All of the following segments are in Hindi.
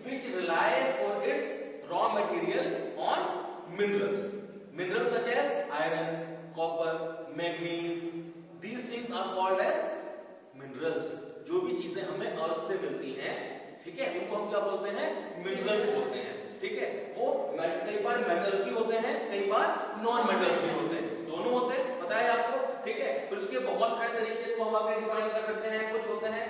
which rely for its raw material on minerals. Minerals such as iron, copper, manganese, these things are called as minerals. जो भी चीजें हमें अर्थ से मिलती हैं, ठीक है, उनको हम क्या बोलते हैं? मिनरल्स बोलते हैं, ठीक है। वो कई बार मेटल्स भी होते हैं, कई बार नॉन मेटल्स भी होते हैं, दोनों होते हैं, पता है आपको, ठीक है। फिर उसके बहुत सारे तरीके से हम आगे डिफाइन कर सकते हैं। कुछ होते हैं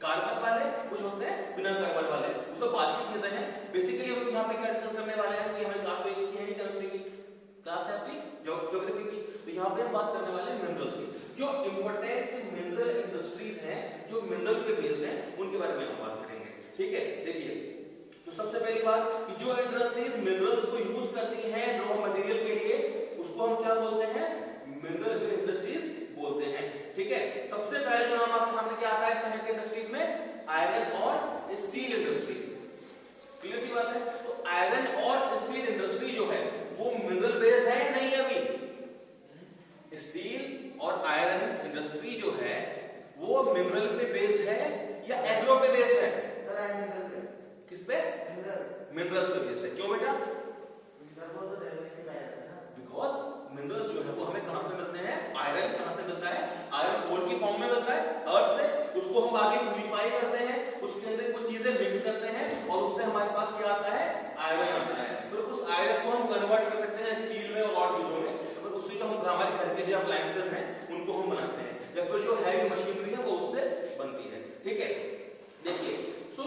कार्बन वाले, कुछ होते हैं बिना कार्बन वाले, वो सब बात की चीजें हैं। बेसिकली हम यहाँ पे क्या डिस्कस करने वाले हैं कि हमें क्लास एक है, केमिस्ट्री की क्लास है अपनी, ज्योग्राफी की, तो यहाँ पे हम बात करने वाले हैं मिनरल्स की। जो इंपॉर्टेंट मिनरल इंडस्ट्रीज हैं, जो मिनरल पे बेस्ड हैं, उनके बारे में हम बात करेंगे, ठीक है। देखिए, तो सबसे पहली बात कि जो इंडस्ट्रीज मिनरल्स को यूज करती हैं रॉ मटेरियल के लिए, उसको हम क्या बोलते हैं? मिनरल इंडस्ट्रीज बोलते हैं, ठीक है। सबसे पहले जो नाम आपके सामने क्या आता है इस तरह के इंडस्ट्रीज में? आयरन और स्टील इंडस्ट्री। क्लियर की बात है? तो आयरन और स्टील इंडस्ट्री जो है वो मिनरल बेस्ड है या नहीं? अभी स्टील और आयरन इंडस्ट्री जो है वो मिनरल पे बेस्ड है या एग्रो पे बेस्ड है? किस पे? मिनरल्स पे बेस्ड है। क्यों बेटा? बिकॉज मिनरल्स जो है वो हमें कहां से मिलते हैं? आयरन कहां से मिलता है? आयरन ओर की फॉर्म में मिलता है अर्थ से, उसको हम आगे प्यूरिफाई करते हैं, उसके अंदर कुछ चीजें मिक्स करते हैं और उससे हमारे पास क्या आता है? आयरन आता है। तो उस आयरन को हम कन्वर्ट कर सकते हैं स्टील में और चीजों में, और उससे जो हम हमारे घर के जो अप्लायंसेस हैं उनको हम बनाते हैं, या फिर जो हैवी मशीनरी है वो उससे बनती है, ठीक है। देखिए, सो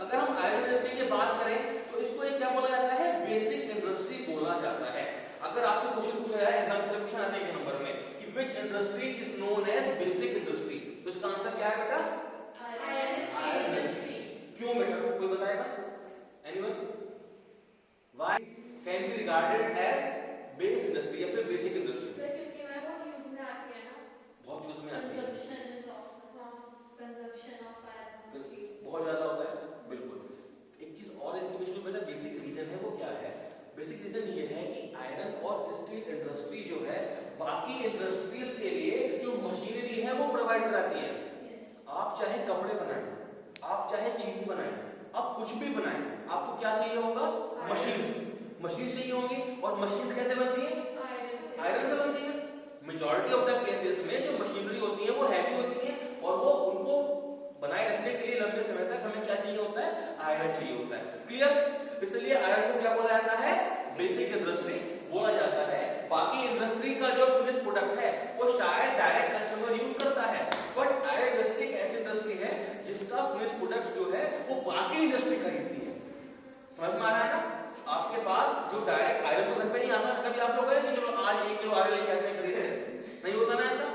अगर हम आयरन इंडस्ट्री की बात करें तो इसको एक क्या बोला जाता है? बेसिक इंडस्ट्री बोला जाता है। अगर आपसे क्वेश्चन पूछा जाए एग्जाम में, क्वेश्चन आते हैं नंबर में कि which industry is known as basic industry, तो इसका आंसर क्या है बेटा? Iron industry. क्यों बेटा? कोई बताएगा? Anyone? Why can be regarded as base industry या फिर बेसिक इंडस्ट्री? सर क्योंकि मैं बहुत यूज में आती है ना, बहुत यूज में आती है, कंजप्शन ऑफ आयरन बहुत ज्यादा होता है, बिल्कुल। एक चीज और इसके बीच में बेटा बेसिक रीजन है, वो क्या है? बेसिक रीजन ये है कि आयरन और स्टील इंडस्ट्री जो है बाकी इंडस्ट्रीज के लिए जो मशीनरी है वो प्रोवाइड कराती है। आप चाहे कपड़े बनाएं, आप चाहे चीनी बनाएं, आप कुछ भी बनाएं, आपको क्या चाहिए होगा? मशीन चाहिए होंगी, और मशीन कैसे बनती है? आयरन से बनती है। मेजॉरिटी ऑफ द केसेस में जो मशीनरी होती है वो हैवी होती है, और वो उनको बनाए रखने के लिए लंबे समय तक हमें क्या चाहिए होता है? आयरन चाहिए होता है। क्लियर? इसलिए आयरन को क्या बोला जाता है? बेसिक इंडस्ट्री बोला जाता है। बाकी इंडस्ट्री का जो फिनिश प्रोडक्ट है वो शायद डायरेक्ट कस्टमर यूज करता है, बट आयरन इंडस्ट्री एक ऐसी इंडस्ट्री है जिसका फिनिश प्रोडक्ट जो है वो बाकी इंडस्ट्री खरीदती है। समझ में आ रहा है ना? आपके पास जो डायरेक्ट आयरन तो घर पे नहीं आता। कभी आप लोग गए कि चलो आज 1 किलो आयरन लेके आते हैं, खरीदे? नहीं होता ना ऐसा।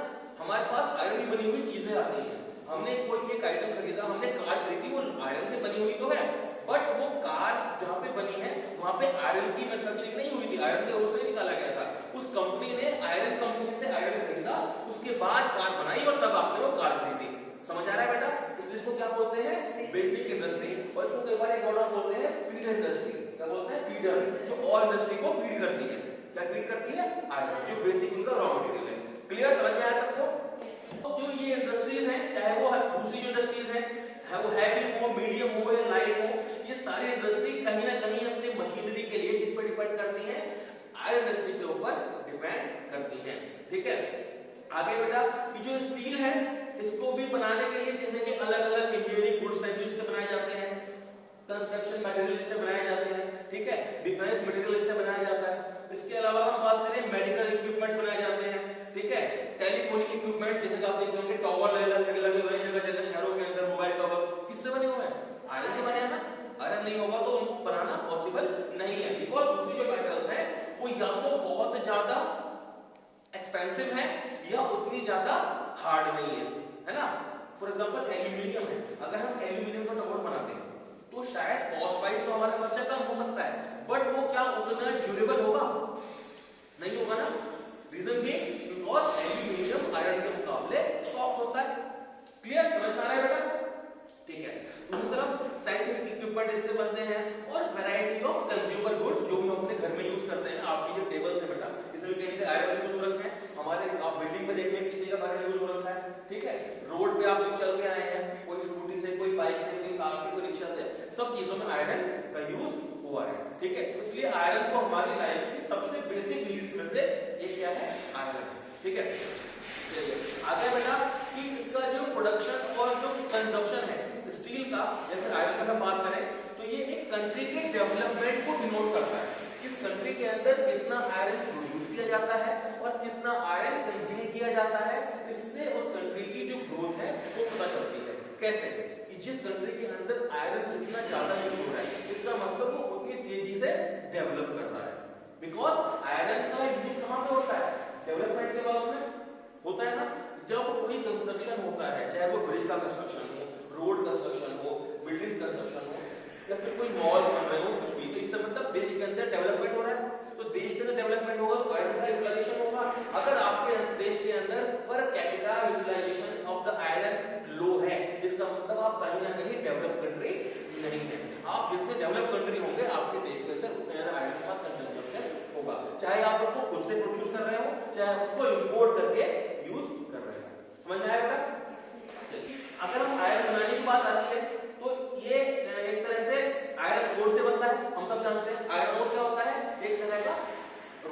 हमारे पास आयरन की बनी हुई चीजें आती हैं। हमने कोई एक आइटम खरीदा, हमने कार खरीदी, वो आयरन से बनी हुई तो है, बट वो कार जहां पे बनी है वहां पे आयरन की मैन्युफैक्चरिंग नहीं हुई थी, आयरन के ओर से निकाला गया था। उस कंपनी ने आयरन कंपनी से आयरन खरीदा, उसके बाद कार बनाई और तब आपने वो कार खरीदी। समझ आ रहा है बेटा? इसलिए इसको क्या बोलते हैं? Basic industry. और इसको कई बार एक और बोलते हैं फीडर इंडस्ट्री। क्या बोलते हैं? फीडर, जो और इंडस्ट्री को फीड करती है। क्या फीड करती है? आयरन, जो बेसिक उनका रॉ मटेरियल है। क्लियर? समझ में आया सबको? जो ये इंडस्ट्रीज हैं, चाहे वो दूसरी जो इंडस्ट्रीज हैं, वो हैवी हो, मीडियम हो या लाइट हो, ये सारी इंडस्ट्री कहीं ना कहीं अपनी मशीनरी के लिए किस पर डिपेंड करती हैं? आयरन इंडस्ट्री के ऊपर डिपेंड करती हैं, ठीक है। आगे बेटा, कि जो स्टील है इसको भी बनाने के लिए जैसे कि अलग अलग इंजीनियरिंग गुड्स हैं जिससे बनाए जाते हैं, कंस्ट्रक्शन मटेरियल से बनाए जाते हैं, ठीक है, डिफेंस मटेरियल से बनाया जाता है। इसके अलावा हम बात करें मेडिकल इक्विपमेंट्स बनाए जाते हैं, ठीक है, टेलीफोनिक इक्विपमेंट जैसे कि आप देख होंगे टावर लगे हुए हैं जगह जगह शहरों के अंदर, मोबाइल टावर किससे बने हुए हैं? आयरन से बने हैं ना। आयरन नहीं होगा तो उनको बनाना पॉसिबल नहीं है, बिकॉज दूसरी जो मेटल्स हैं वो या तो बहुत ज्यादा एक्सपेंसिव है या उतनी ज्यादा हार्ड नहीं है ना। फॉर एग्जांपल एल्यूमिनियम है, अगर हम एल्यूमिनियम का टावर बनाते हैं तो शायद कॉस्ट वाइज तो हमारा खर्चा कम हो सकता है, बट वो क्या उतना ड्यूरेबल होगा? नहीं होगा ना। रीजन भी बिकॉज एल्यूमिनियम आयरन के मुकाबले सॉफ्ट होता है। क्लियर? समझ में आ रहा है बेटा? ठीक है। दूसरी तरफ साइंटिफिक इक्विपमेंट इससे बनते हैं, और वैरायटी ऑफ कंज्यूमर गुड्स जो भी हम अपने घर में यूज करते हैं। आपकी जो टेबल्स है बेटा, इसमें कहीं आयरन यूज हो रखे हैं, हमारे आप बिल्डिंग में देखिए कितने का आयरन यूज हो रखा है, ठीक है। रोड पे आप चल के आए हैं, कोई स्कूटी से, कोई बाइक से, कोई कार से, कोई रिक्शा से, सब चीजों में आयरन का यूज हुआ है, ठीक है। इसलिए आयरन को हमारी लाइफ की सबसे बेसिक नीड्स में से एक क्या है, आयरन, ठीक है। चलिए आगे बेटा कि इसका जो प्रोडक्शन और जो कंजम्पशन है स्टील का या फिर आयरन का हम बात करें तो ये एक कंट्री के डेवलपमेंट को डिनोट करता है। इस कंट्री के अंदर कितना आयरन प्रोड्यूस किया जाता है और कितना आयरन कंज्यूम किया जाता है, इससे उस कंट्री की जो ग्रोथ है वो पता चलती है। कैसे कि जिस कंट्री के अंदर आयरन जितना ज्यादा यूज हो रहा है इसका मतलब वो उतनी तेजी से डेवलप कर रहा है। बिकॉज आयरन का यूज कहां पे होता है, डेवलपमेंट के बाद उसमें होता है ना, जब कोई कंस्ट्रक्शन होता है, चाहे वो ब्रिज का कंस्ट्रक्शन हो, रोड कंस्ट्रक्शन हो, बिल्डिंग्स कंस्ट्रक्शन हो या फिर कोई मॉल बन रहे हो, कुछ भी, तो इससे मतलब देश के अंदर डेवलपमेंट हो रहा है। तो देश के अंदर डेवलपमेंट होगा तो आयरन का यूटिलाइजेशन होगा। अगर आपके देश के अंदर per capita utilisation of the iron low है, इसका मतलब आप कहीं ना कहीं डेवलप कंट्री नहीं है। आप जितने डेवलप कंट्री होंगे आपके देश के अंदर उतने ज्यादा आयरन का कंजम्पशन होगा, चाहे आप उसको खुद से प्रोड्यूस कर रहे हो चाहे आप उसको इंपोर्ट करके यूज कर रहे हो। समझ में आया बेटा? चलिए अगर हम आयरन बनाने की बात आती है तो ये एक तरह से आयरन ओर से बनता है, हम सब जानते हैं। आयरन ओर क्या होता है, एक तरह का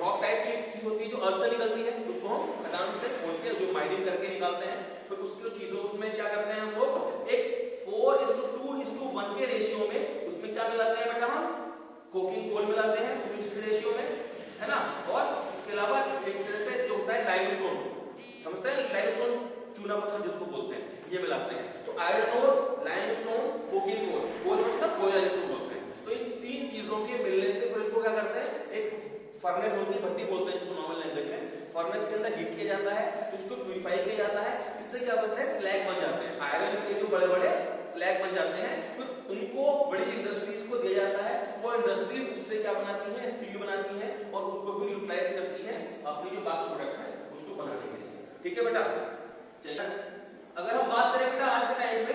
रॉक टाइप की चीज होती है जो अर्थ से निकलती है, उसको हम खदान से खोद के जो माइनिंग करके निकालते हैं, फिर उसकी चीजों उसमें क्या करते हैं हम लोग एक 4:2:1 के रेशियो में उसमें क्या मिलाते हैं बेटा, हम कोकिंग कोल मिलाते हैं 2:1 रेशियो में, है ना। और इसके अलावा एक तरह से जो होता है लाइमस्टोन, समझते हैं लाइमस्टोन, चूना पत्थर जिसको बोलते हैं, ये मिलाते हैं। तो iron ore, limestone, coking coal, coal मतलब कोयला जिसको बोलते हैं। तो इन तीन चीजों के मिलने से फिर इसको क्या करते हैं, एक फर्नेस होती है, भट्टी बोलते हैं इसको नॉर्मल लैंग्वेज में, फर्नेस के अंदर हीट किया जाता है, इसको प्यूरिफाई किया जाता है, इससे क्या बनता है, स्लैग बन जाते हैं। आयरन के जो बड़े बड़े स्लैग बन जाते हैं, फिर उनको बड़ी इंडस्ट्रीज को दिया जाता है, वो इंडस्ट्रीज उससे क्या बनाती है, स्टील बनाती है और उसको फिर यूटिलाइज करती है अपनी जो बाकी प्रोडक्ट्स है उसको बनाने के लिए, ठीक है बेटा। चलिए अगर हम बात करें बेटा आज के टाइम पे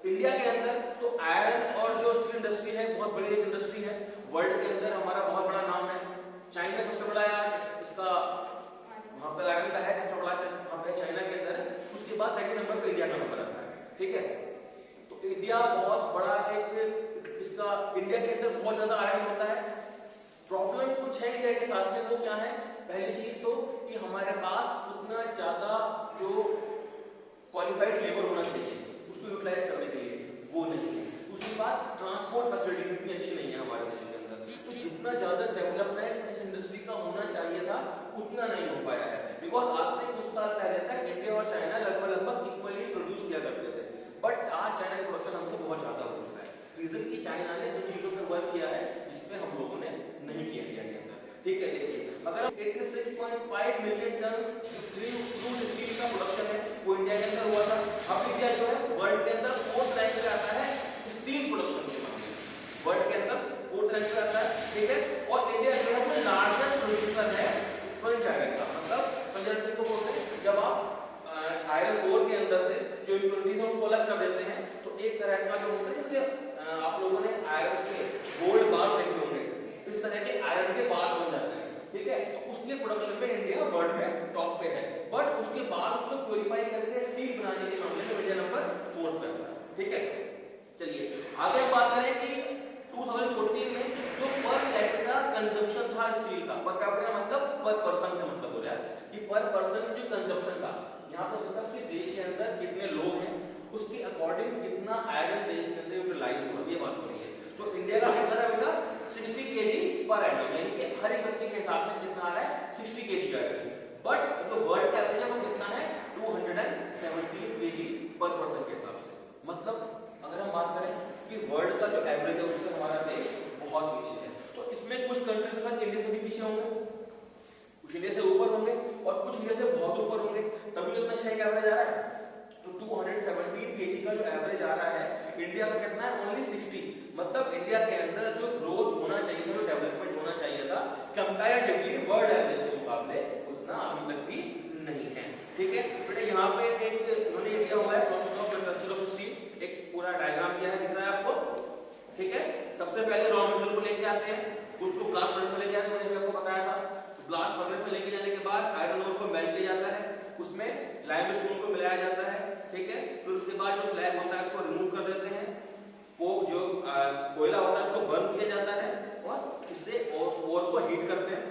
इंडिया के अंदर, तो आयरन और जो स्टील इंडस्ट्री है बहुत बड़ी एक इंडस्ट्री है। वर्ल्ड के अंदर हमारा बहुत बड़ा नाम है, चाइना सबसे बड़ा है, इसका वहां पे आयरन का है सबसे बड़ा वहां पे चाइना के अंदर है, उसके बाद सेकंड नंबर पे इंडिया का नंबर आता है, ठीक है। तो इंडिया बहुत बड़ा एक इसका इंडिया के अंदर बहुत ज्यादा आयरन होता है। प्रॉब्लम कुछ है इंडिया के साथ में, वो क्या है, पहली चीज तो कि हमारे पास उतना ज्यादा जो क्वालिफाइड लेबर होना चाहिए उसको यूटिलाइज करने के लिए, वो नहीं है। दूसरी बात, ट्रांसपोर्ट फैसिलिटीज इतनी अच्छी नहीं है हमारे देश के अंदर, तो जितना ज्यादा डेवलपमेंट इस इंडस्ट्री का होना चाहिए था उतना नहीं हो पाया है। बिकॉज आज से कुछ साल पहले तक इंडिया और चाइना लगभग इक्वली प्रोड्यूस किया करते थे, बट आज चाइना का प्रोडक्शन हमसे बहुत ज्यादा हो चुका है। रीजन की चाइना ने उन चीजों पर वर्क किया है जिसपे हम लोगों ने नहीं किया इंडिया के अंदर, ठीक है। देखिए अगर 86.5 मिलियन टन क्रूड स्टील का प्रोडक्शन है वो इंडिया के अंदर हुआ था। अब इंडिया जो है वर्ल्ड के अंदर 4th रैंक पे आता है स्टील प्रोडक्शन के मामले में, वर्ल्ड के अंदर 4th रैंक पे आता है, ठीक है। और इंडिया जो है वो लार्जेस्ट प्रोड्यूसर है स्पंज आयरन का। मतलब स्पंज आयरन किसको बोलते हैं, जब आप आयरन ओर के अंदर से जो इम्प्योरिटीज है उसको अलग कर देते हैं तो एक तरह का जो होता है, जैसे आप लोगों ने आयरन के गोल्ड बार देखे होंगे, इस तरह के आयरन के बार बन जाते हैं, ठीक है। तो उसके प्रोडक्शन में इंडिया वर्ल्ड में टॉप पे है, बट उसके बाद उसको प्यूरिफाई करके स्टील बनाने के मामले में इंडिया नंबर 4 पे आता है, ठीक है। चलिए आगे हम बात करें कि 2014 में जो पर कैपिटा कंजम्पशन था स्टील का, पर कैपिटा मतलब पर पर्सन से मतलब हो रहा है कि पर पर्सन जो कंजम्पशन था, यहाँ पर मतलब कि देश के अंदर कितने लोग हैं उसके अकॉर्डिंग कितना आयरन देश के अंदर यूटिलाइज होगा, ये बात हो रही है। तो इंडिया का कितना है बेटा 60 kg पर एनम, यानी कि हर एक व्यक्ति के हिसाब में कितना आ रहा है 60 kg आ रहा है। बट जो वर्ल्ड का एवरेज है वो कितना है 217 kg पर पर्सन के हिसाब से। मतलब अगर हम बात करें कि वर्ल्ड का जो एवरेज है उससे हमारा देश बहुत पीछे है। तो इसमें कुछ कंट्री के साथ इंडिया से भी पीछे होंगे, कुछ इंडिया से ऊपर होंगे और कुछ इंडिया से बहुत ऊपर होंगे, तभी तो इतना अच्छा एक एवरेज आ रहा है। तो 217 kg का जो एवरेज आ रहा है, इंडिया का कितना है ओनली 60। मतलब इंडिया के अंदर जो ग्रोथ होना चाहिए था, जो डेवलपमेंट होना चाहिए था कंपैरेटिवली वर्ल्ड एवरेज के मुकाबले उतना अभी तक भी नहीं है, ठीक है बेटा। यहाँ पे एक उन्होंने दिया हुआ है process of manufacture of steel, एक पूरा डायग्राम दिया है, दिख रहा है आपको, ठीक है। सबसे पहले रॉ मटेरियल को लेके आते हैं, उसको ब्लास्ट फर्नेस में लेके आते हैं, मैंने आपको बताया था। तो ब्लास्ट फर्नेस में लेके जाने के बाद आयरन ओर को मेल्ट किया जाता है, उसमें लाइमस्टोन को मिलाया जाता है, ठीक है। फिर उसके बाद जो स्लैग होता है उसको रिमूव कर देते हैं, कोक जो कोयला होता है उसको बर्न किया जाता है और इससे और को हीट करते हैं।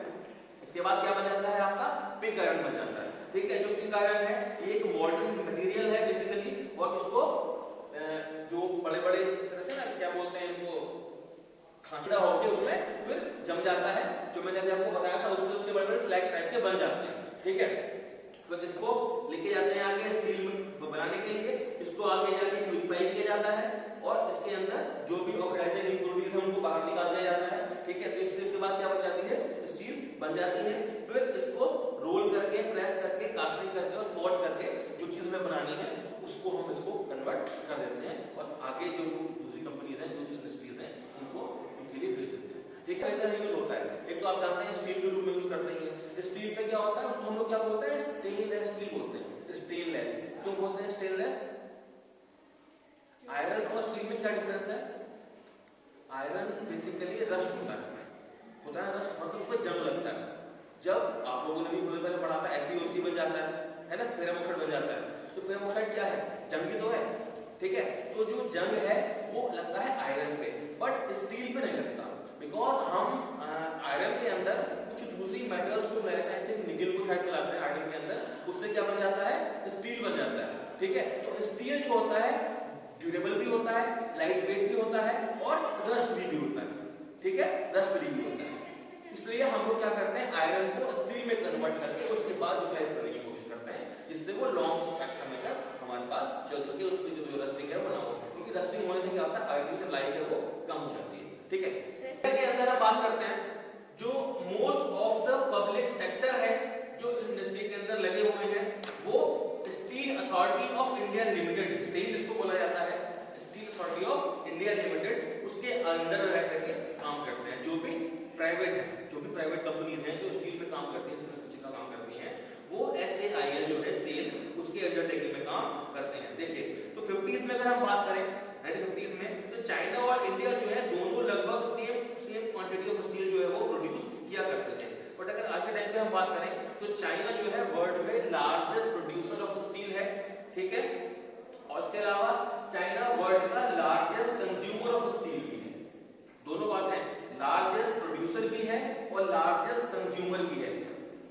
इसके बाद क्या बन जाता है आपका पिग आयरन बन जाता है। ठीक है, जो पिग आयरन है ये एक मॉडर्न मटेरियल है बेसिकली, और इसको जो बड़े बड़े तरह से ना क्या बोलते हैं इनको खांचड़ा होके उसमें फिर जम जाता है, जो मैंने अभी आपको बताया था उससे उसके बड़े बड़े स्लैग्स टाइप के बन जाते हैं। ठीक है, फिर इसको लेके जाते हैं आगे स्टील में बनाने के लिए, इसको आगे जाके प्यूरिफाई किया जाता है और इसके अंदर जो भी ऑक्सीडाइजिंग इम्प्योरिटीज है उनको बाहर निकाल दिया जाता है। ठीक है, तो इससे उसके बाद क्या बन जाती है, स्टील बन जाती है। फिर इसको रोल करके, प्रेस करके, कास्टिंग करके और फोर्ज करके जो चीज हमें बनानी है उसको हम इसको कन्वर्ट कर देते हैं और आगे जो दूसरी कंपनीज हैं, दूसरी इंडस्ट्रीज हैं, उनको उनके लिए भेज देते हैं। ठीक है, ऐसा यूज होता है। एक तो आप जानते हैं स्टील के रूप में यूज करते हैं। स्टील पे क्या होता है उसको हम लोग क्या बोलते हैं, स्टेनलेस स्टील बोलते हैं। स्टेनलेस क्यों बोलते हैं स्टेनलेस? आयरन और स्टील में क्या डिफरेंस है? आयरन बेसिकली रश होता है रश, मतलब उसमें जंग लगता है। जब आप लोगों ने भी थोड़ी पहले पढ़ा था FeO3 बन जाता है ना, फेरम ऑक्साइड बन जाता है। तो फेरम ऑक्साइड क्या है, जंग ही तो है। ठीक है, तो जो जंग है वो लगता है आयरन पे, बट स्टील पे नहीं लगता, बिकॉज हम आयरन के अंदर कुछ दूसरी मेटल्स को मिलाते हैं, जैसे निकल को शायद मिलाते हैं आयरन के अंदर, उससे क्या बन जाता है, स्टील बन जाता है। ठीक है, तो स्टील जो होता है ड्यूरेबल भी होता है, लाइट वेट भी होता है और रस्ट फ्री भी होता है। ठीक है, रस्ट फ्री भी होता है। इसलिए हम लोग क्या करते हैं, आयरन को स्टील में कन्वर्ट करके उसके बाद यूटिलाइज करने की कोशिश करते हैं, जिससे वो लॉन्ग समय तक हमारे पास चल सके, उसकी जो रस्टिंग है बना हो। क्योंकि रस्टिंग होने से क्या होता है, आयरन की जो लाइफ है वो कम हो जाती है। ठीक है, इसके अंदर हम बात करते हैं जो most of the public sector है जो इस इंडस्ट्री के अंदर लगे हुए हैं, वो steel authority of India limited, SAIL इसको बोला जाता है, steel authority of India limited, उसके अंडर रह करके काम करते हैं। जो भी प्राइवेट है, जो भी प्राइवेट कंपनीज हैं जो स्टील पे काम करती हैं, स्टील का काम करती हैं, वो SAIL जो है सेल, उसके अंडरटेकिंग में काम करते हैं। देखिए, तो 50s में अगर हम बात करें 1950s में, तो चाइना और इंडिया जो है दोनों लगभग सेम क्वांटिटी ऑफ स्टील जो है वो प्रोड्यूस किया करते थे। बट अगर आज के टाइम पे हम बात करें तो चाइना जो है वर्ल्ड में लार्जेस्ट प्रोड्यूसर ऑफ स्टील है। ठीक है, और इसके अलावा चाइना वर्ल्ड का लार्जेस्ट कंज्यूमर ऑफ स्टील भी है। दोनों बात है, लार्जेस्ट प्रोड्यूसर भी है और लार्जेस्ट कंज्यूमर भी है।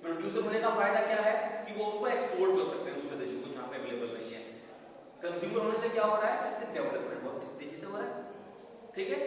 प्रोड्यूसर होने का फायदा क्या है कि वो उसको एक्सपोर्ट कर सकते हैं दूसरे देशों को जहां पे अवेलेबल नहीं है। कंज्यूमर होने से क्या हो रहा है कि डेवलपमेंट बहुत तेजी से हो रहा है। ठीक है,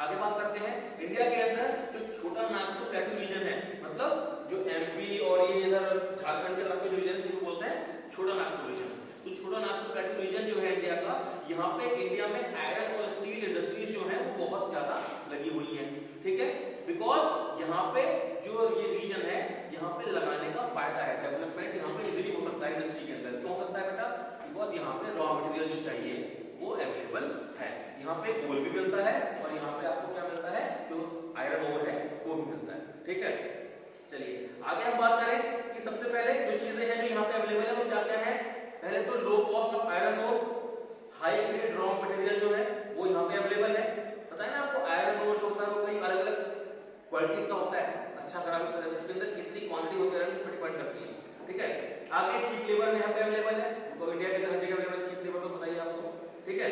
आगे बात करते हैं इंडिया के अंदर जो छोटा नागपुर प्लेटू रीजन है, मतलब जो MP और ये इधर झारखंड के तरफ के रीजन जिसको बोलते हैं छोटा नागपुर रीजन। तो छोटा नागपुर प्लेटू रीजन जो है इंडिया का, यहाँ पे इंडिया में आयरन और स्टील इंडस्ट्रीज जो है वो बहुत ज्यादा लगी हुई है। ठीक है, बिकॉज यहाँ पे जो ये रीजन है यहाँ पे लगाने का फायदा है, डेवलपमेंट यहाँ पे इजीली हो सकता है इंडस्ट्री के अंदर। क्यों हो सकता है बेटा? बिकॉज यहाँ पे रॉ मटेरियल जो चाहिए वो अवेलेबल है, यहाँ पे कोल भी मिलता है और यहाँ पे आपको क्या मिलता है, जो आयरन ओर है वो भी मिलता है। ठीक है, चलिए आगे हम बात करें कि सबसे पहले जो चीजें हैं जो यहाँ पे अवेलेबल है वो क्या क्या है। पहले तो low cost of iron ore, high grade raw material जो है वो यहाँ पे अवेलेबल है। पता है ना आपको, आयरन ओर जो होता है वो कई अलग अलग क्वालिटीज का होता है, अच्छा खराब इस तरह से, उसके अंदर कितनी क्वांटिटी होती है उस पर डिपेंड करती है। ठीक है, आगे चीप लेबर में यहाँ पे अवेलेबल है, तो इंडिया के तरह जगह अवेलेबल चीप लेबर तो बताइए आपको। ठीक है,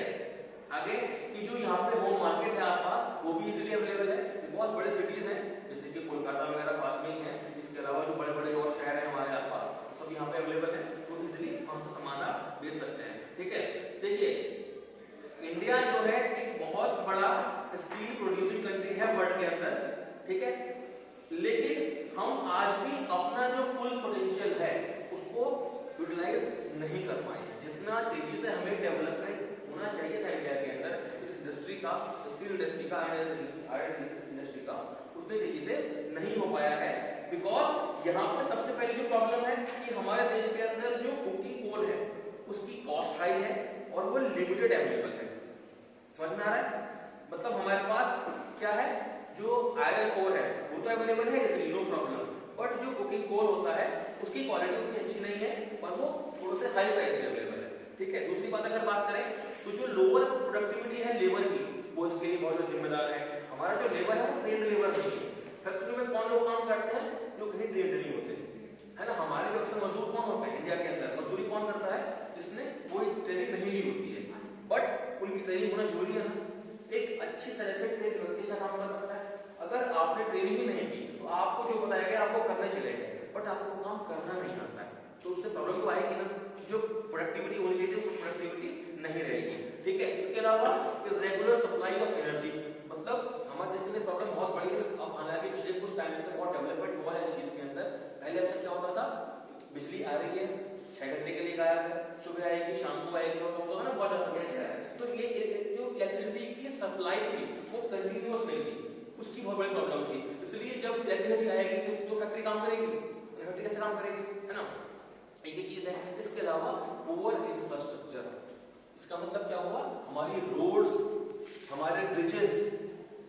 आगे कि जो यहाँ पे होम मार्केट है आसपास वो भी इजीली अवेलेबल है। बहुत बड़े सिटीज हैं जैसे कि कोलकाता वगैरह पास में ही है, इसके अलावा जो बड़े बड़े और शहर हैं हमारे आसपास सब यहाँ पे अवेलेबल है, तो इजीली हमसे सामान आप बेच सकते हैं। ठीक है, देखिए इंडिया जो है एक बहुत बड़ा स्टील प्रोड्यूसिंग कंट्री है वर्ल्ड के अंदर। ठीक है, लेकिन हम आज भी अपना जो फुल पोटेंशियल है उसको यूटिलाइज नहीं कर पाए हैं। जितना तेजी से हमें डेवलपमेंट होना चाहिए था इंडिया के अंदर इस इंडस्ट्री का, स्टील इंडस्ट्री का, आयरन इंडस्ट्री का, उतनी तेजी से नहीं हो पाया है। बिकॉज यहाँ पे सबसे पहली जो प्रॉब्लम है कि हमारे देश के अंदर जो कुकिंग कोल है उसकी कॉस्ट हाई है और वो लिमिटेड अवेलेबल है। समझ में आ रहा है? मतलब हमारे पास क्या है, जो आयरन ओर है वो तो अवेलेबल है इसलिए नो प्रॉब्लम, बट जो कुकिंग कोल होता है उसकी क्वालिटी उतनी अच्छी नहीं है और वो थोड़े से हाई प्राइस में अवेलेबल है। ठीक है, दूसरी बात अगर बात करें तो जो लोअर प्रोडक्टिविटी है लेबर की, वो इसके लिए बहुत जिम्मेदार है। हमारा जो लेबर है वो ट्रेंड लेबर नहीं है। फैक्ट्री में कौन लोग काम करते हैं जो कहीं ट्रेंड नहीं होते, है ना। हमारे जो अक्सर मजदूर कौन होते हैं इंडिया के अंदर, मजदूरी कौन करता है जिसने कोई ट्रेनिंग नहीं ली होती है, बट उनकी ट्रेनिंग होना जरूरी है ना। एक अच्छी तरह से ट्रेन व्यक्ति से काम कर सकता है। अगर आपने ट्रेनिंग ही नहीं की तो आपको जो बताया गया आपको करने चले गए, बट आपको काम करना नहीं आता है, तो उससे प्रॉब्लम तो आएगी ना, जो प्रोडक्टिविटी होनी चाहिए वो प्रोडक्टिविटी नहीं रहेगी। ठीक है, इसके अलावा रेगुलर सप्लाई ऑफ एनर्जी, मतलब हमारे देश में प्रॉब्लम बहुत बड़ी है। अब हालांकि पिछले कुछ टाइम से बहुत डेवलपमेंट हुआ है इस चीज के अंदर। पहले अक्सर क्या होता था, बिजली आ रही है 6 घंटे के लिए गायब है, सुबह आएगी शाम को आएगी, और होता ना बहुत ज्यादा। तो ये जो इलेक्ट्रिसिटी की सप्लाई थी वो कंटिन्यूअस नहीं थी, उसकी बहुत बड़ी प्रॉब्लम थी। इसलिए जब इलेक्ट्रिसिटी आएगी तो फैक्ट्री काम करेगी, फैक्ट्री कैसे काम करेगी, है ना, एक ही चीज है। इसके अलावा पुअर इंफ्रास्ट्रक्चर, इसका मतलब क्या हुआ, हमारी रोड्स, हमारे ब्रिजेस,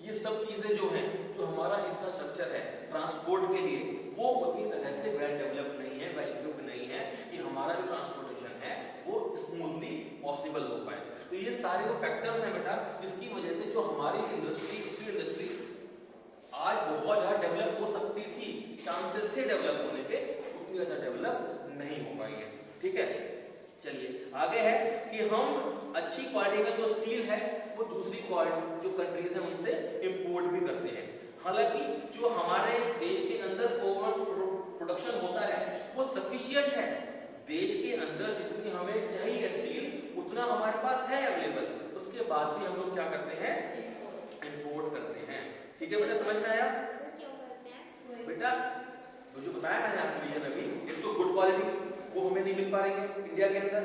ये सब चीजें जो हैं, जो हमारा इंफ्रास्ट्रक्चर है ट्रांसपोर्ट के लिए, वो उतनी तरह से वेल डेवलप नहीं है, वेल इक्विप्ड नहीं है कि हमारा जो ट्रांसपोर्टेशन है वो स्मूथली पॉसिबल हो पाए। तो ये सारे वो फैक्टर्स हैं बेटा, जिसकी वजह से जो हमारी इंडस्ट्री, स्टील इंडस्ट्री आज बहुत ज्यादा डेवलप हो सकती थी, चांसेस थे डेवलप होने के, उतनी ज्यादा डेवलप नहीं हो पाई है। ठीक है, चलिए आगे है कि हम अच्छी क्वालिटी का जो स्टील है वो दूसरी क्वालिटी जो कंट्रीज है उनसे इंपोर्ट भी करते हैं। हालांकि जो हमारे देश के अंदर प्रोडक्शन होता है वो सफिशिएंट है, देश के अंदर जितनी हमें चाहिए स्टील उतना हमारे पास है अवेलेबल, उसके बाद भी हम लोग क्या करते हैं, इंपोर्ट करते हैं। ठीक है बेटा, समझ में आया क्यों करते हैं बेटा? तो जो बताया मैंने आपको विजय में भी, एक तो गुड क्वालिटी वो हमें नहीं मिल पा रही है इंडिया के अंदर,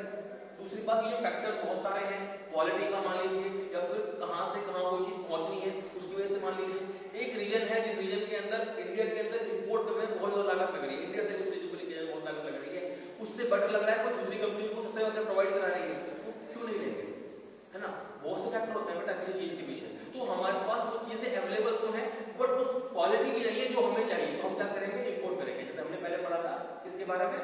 दूसरी बात ये फैक्टर्स बहुत सारे हैं, क्वालिटी का मान लीजिए, या फिर कहां से कहां कोई चीज पहुंचनी है उसकी वजह से मान लीजिए एक रीजन है जिस रीजन के अंदर इंडिया के अंदर इंपोर्ट करने में बहुत ज्यादा लागत लग रही है, इंडिया से दूसरे रीजन के अंदर बहुत लागत लग रही है, उससे बेटर लग रहा है कोई दूसरी कंपनी को सस्ते में प्रोवाइड करा रही है, वो क्यों नहीं लेंगे, है ना। बहुत से फैक्टर होते हैं बेटा किसी चीज के पीछे, तो हमारे पास वो चीजें अवेलेबल तो है बट उस क्वालिटी की नहीं है जो हमें चाहिए, तो हम क्या करेंगे, इंपोर्ट करेंगे। जैसे हमने पहले पढ़ा था किसके बारे में,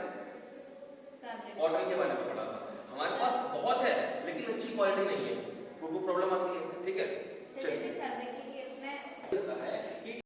कॉटन के बारे में पढ़ा था, हमारे पास बहुत है लेकिन अच्छी क्वालिटी नहीं है, वो प्रॉब्लम आती है। ठीक है, चलिए जैसे फैब्रिक के केस में है कि